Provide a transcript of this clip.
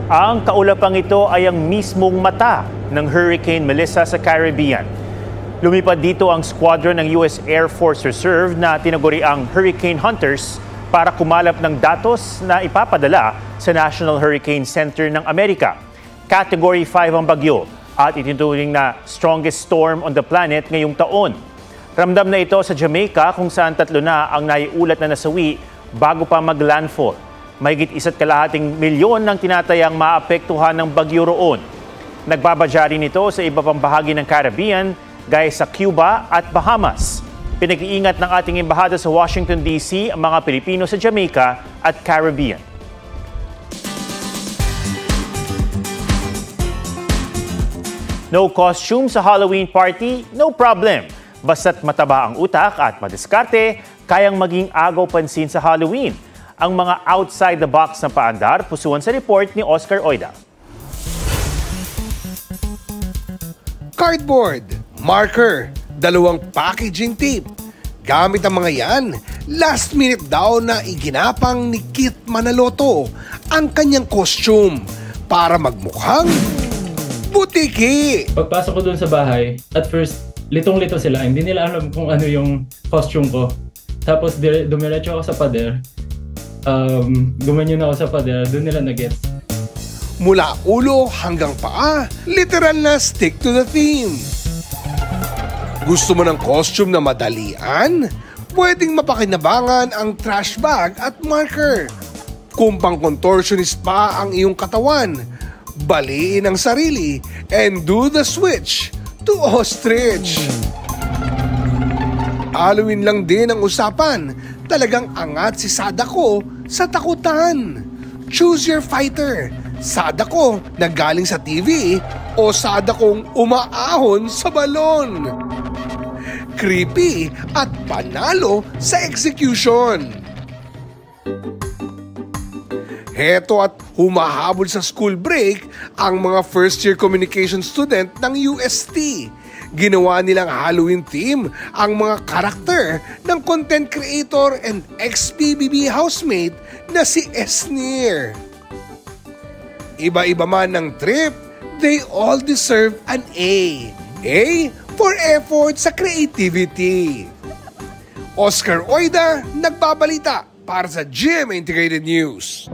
Ang kaulapang ito ay ang mismong mata ng Hurricane Melissa sa Caribbean. Lumipad dito ang squadron ng US Air Force Reserve na tinaguriang Hurricane Hunters para kumalap ng datos na ipapadala sa National Hurricane Center ng Amerika. Category 5 ang bagyo at itinuturing na strongest storm on the planet ngayong taon. Ramdam na ito sa Jamaica kung saan 3 na ang naiulat na nasawi bago pa mag-landfall. Mahigit 1.5 milyon ng tinatayang maapektuhan ng bagyo roon. Nagbabadya rin ito sa iba pang bahagi ng Caribbean gaya sa Cuba at Bahamas. Pinag-iingat ng ating embahada sa Washington, D.C. ang mga Pilipino sa Jamaica at Caribbean. No costume sa Halloween party? No problem. Basta't mataba ang utak at madiskarte, kayang maging agaw pansin sa Halloween. Ang mga outside the box na paandar, pusuan sa report ni Oscar Oida. Cardboard, marker, 2 packaging tape. Gamit ang mga yan, last minute daw na iginapang ni Keith Manaloto ang kanyang costume para magmukhang butiki. Pagpasok ko dun sa bahay, at first, litong-lito sila. Hindi nila alam kung ano yung costume ko. Tapos dumiretso ako sa pader. Gumanyan ako sa pader. Doon nila na-gets. Mula ulo hanggang paa, literal na stick to the theme. Gusto mo ng costume na madalian? Pwedeng mapakinabangan ang trash bag at marker. Kung pang-contortionist pa ang iyong katawan, baliin ang sarili and do the switch to ostrich. Halloween lang din ang usapan. Talagang angat si Sadako sa takutan. Choose your fighter. Sadako na galing sa TV o Sadakong umaahon sa balon. Creepy at panalo sa execution. Heto at humahabol sa school break ang mga first-year communication student ng UST. Ginawa nilang Halloween theme ang mga karakter ng content creator and ex-PBB housemate na si Esnir. Iba-iba man ng trip, they all deserve an A. A for effort sa creativity. Oscar Oida, nagbabalita para sa GMA Integrated News.